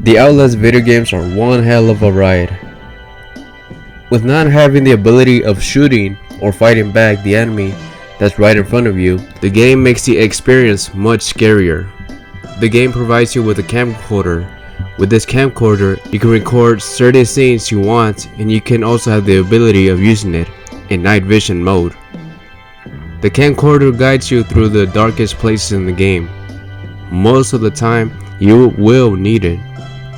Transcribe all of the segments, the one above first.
The Outlast video games are one hell of a ride. With not having the ability of shooting or fighting back the enemy that's right in front of you, the game makes the experience much scarier. The game provides you with a camcorder. With this camcorder, you can record certain scenes you want, and you can also have the ability of using it in night vision mode. The camcorder guides you through the darkest places in the game. Most of the time, you will need it.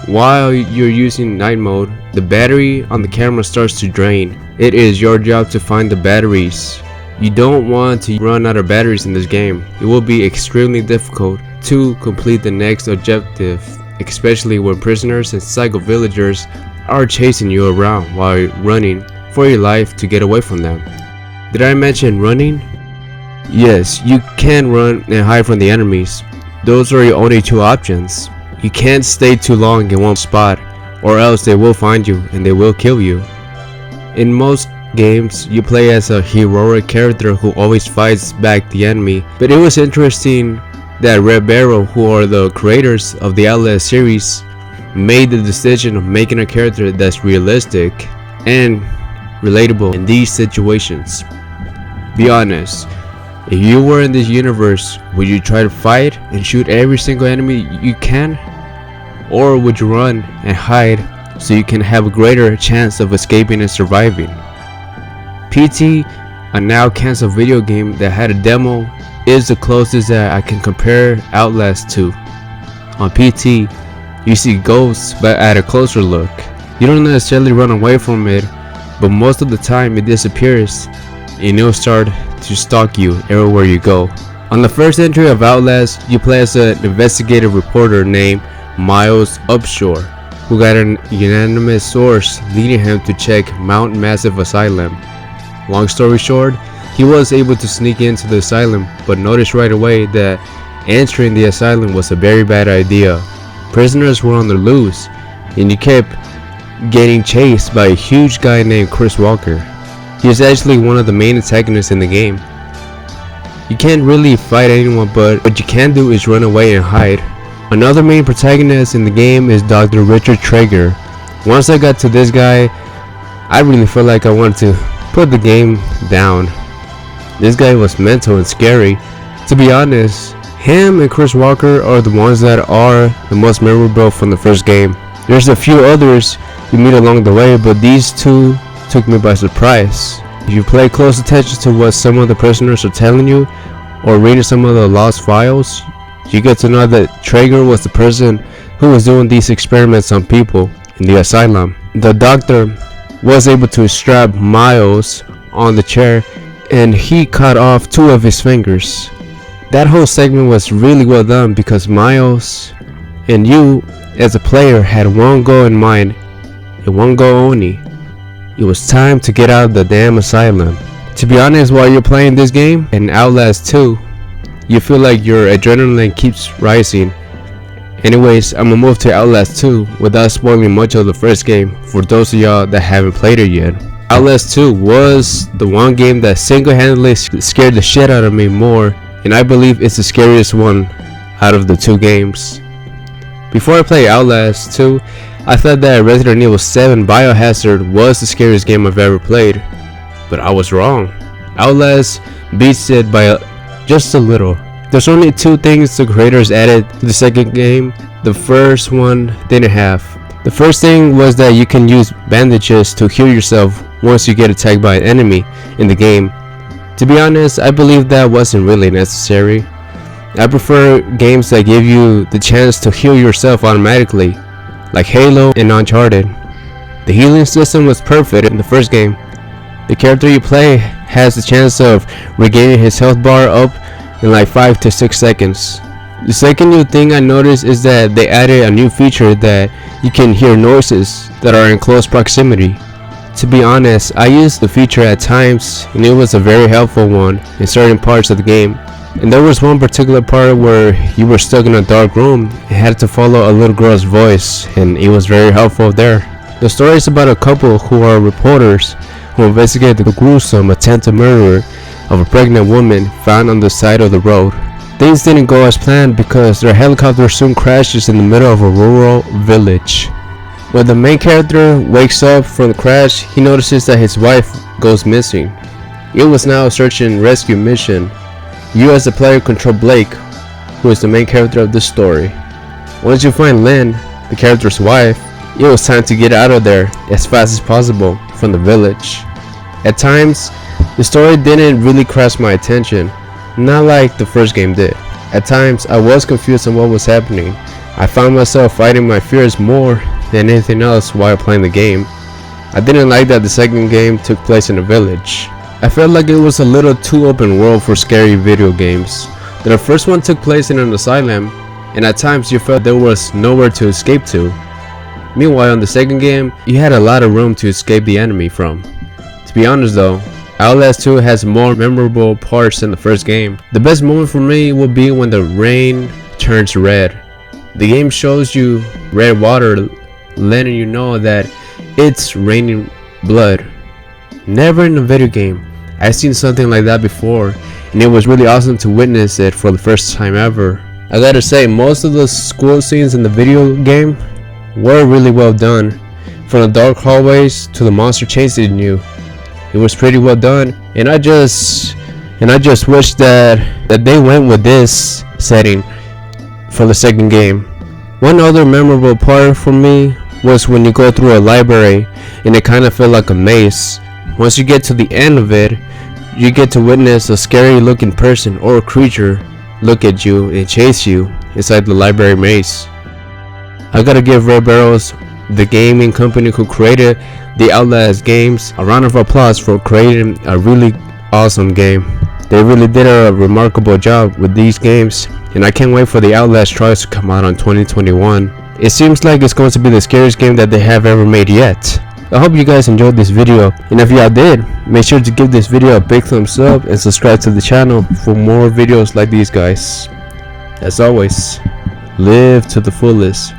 While you're using night mode, the battery on the camera starts to drain. It is your job to find the batteries. You don't want to run out of batteries in this game. It will be extremely difficult to complete the next objective, especially when prisoners and psycho villagers are chasing you around while you're running for your life to get away from them. Did I mention running? Yes, you can run and hide from the enemies. Those are your only two options. You can't stay too long in one spot, or else they will find you and they will kill you. In most games, you play as a heroic character who always fights back the enemy, but it was interesting that Red Barrel, who are the creators of the Outlast series, made the decision of making a character that's realistic and relatable in these situations. Be honest, if you were in this universe, would you try to fight and shoot every single enemy you can? Or would you run and hide so you can have a greater chance of escaping and surviving? PT, a now cancelled video game that had a demo, is the closest that I can compare Outlast to. On PT, you see ghosts, but at a closer look. You don't necessarily run away from it, but most of the time it disappears and it'll start to stalk you everywhere you go. On the first entry of Outlast, you play as an investigative reporter named Miles Upshur, who got an unanimous source leading him to check Mount Massive Asylum. Long story short, he was able to sneak into the asylum, but noticed right away that entering the asylum was a very bad idea. Prisoners were on the loose, and he kept getting chased by a huge guy named Chris Walker. He is actually one of the main antagonists in the game. You can't really fight anyone, but what you can do is run away and hide. Another main protagonist in the game is Dr. Richard Traeger. Once I got to this guy, I really felt like I wanted to put the game down. This guy was mental and scary. To be honest, him and Chris Walker are the ones that are the most memorable from the first game. There's a few others you meet along the way, but these two took me by surprise. If you pay close attention to what some of the prisoners are telling you, or reading some of the lost files, you get to know that Traeger was the person who was doing these experiments on people in the asylum. The doctor was able to strap Miles on the chair, and he cut off 2 of his fingers. That whole segment was really well done because Miles and you as a player had one goal in mind, and one goal only. It was time to get out of the damn asylum. To be honest, while you're playing this game and Outlast 2, you feel like your adrenaline keeps rising. Anyways, I'm gonna move to Outlast 2 without spoiling much of the first game for those of y'all that haven't played it yet. Outlast 2 was the one game that single-handedly scared the shit out of me more, and I believe it's the scariest one out of the 2 games. Before I played Outlast 2, I thought that Resident Evil 7 Biohazard was the scariest game I've ever played, but I was wrong. Outlast beats it by just a little. There's only 2 things the creators added to the second game. The first one didn't have. The first thing was that you can use bandages to heal yourself once you get attacked by an enemy in the game. To be honest, I believe that wasn't really necessary. I prefer games that give you the chance to heal yourself automatically, like Halo and Uncharted. The healing system was perfect in the first game. The character you play has the chance of regaining his health bar up in like 5 to 6 seconds. The second new thing I noticed is that they added a new feature that you can hear noises that are in close proximity. To be honest, I used the feature at times and it was a very helpful one in certain parts of the game. And there was one particular part where you were stuck in a dark room and had to follow a little girl's voice, and it was very helpful there. The story is about a couple who are reporters who investigate the gruesome attempted murder of a pregnant woman found on the side of the road. Things didn't go as planned because their helicopter soon crashes in the middle of a rural village. When the main character wakes up from the crash, he notices that his wife goes missing. It was now a search and rescue mission. You as the player control Blake, who is the main character of the story. Once you find Lynn, the character's wife, it was time to get out of there as fast as possible from the village. At times, the story didn't really grasp my attention, not like the first game did. At times, I was confused on what was happening. I found myself fighting my fears more than anything else while playing the game. I didn't like that the second game took place in a village. I felt like it was a little too open world for scary video games. The first one took place in an asylum, and at times you felt there was nowhere to escape to. Meanwhile, in the second game, you had a lot of room to escape the enemy from. To be honest though, Outlast 2 has more memorable parts than the first game. The best moment for me will be when the rain turns red. The game shows you red water, letting you know that it's raining blood. Never in a video game I've seen something like that before, and it was really awesome to witness it for the first time ever. I gotta say, most of the school scenes in the video game were really well done. From the dark hallways to the monster chasing you, it was pretty well done, and I just wish that they went with this setting for the second game. One other memorable part for me was when you go through a library and it kind of felt like a maze. Once you get to the end of it, you get to witness a scary looking person or creature look at you and chase you inside the library maze. I gotta give Red Barrels, the gaming company who created the Outlast games, a round of applause for creating a really awesome game. They really did a remarkable job with these games, and I can't wait for the Outlast trials to come out in 2021. It seems like it's going to be the scariest game that they have ever made yet. I hope you guys enjoyed this video, and if y'all did, make sure to give this video a big thumbs up and subscribe to the channel for more videos like these guys. As always, live to the fullest.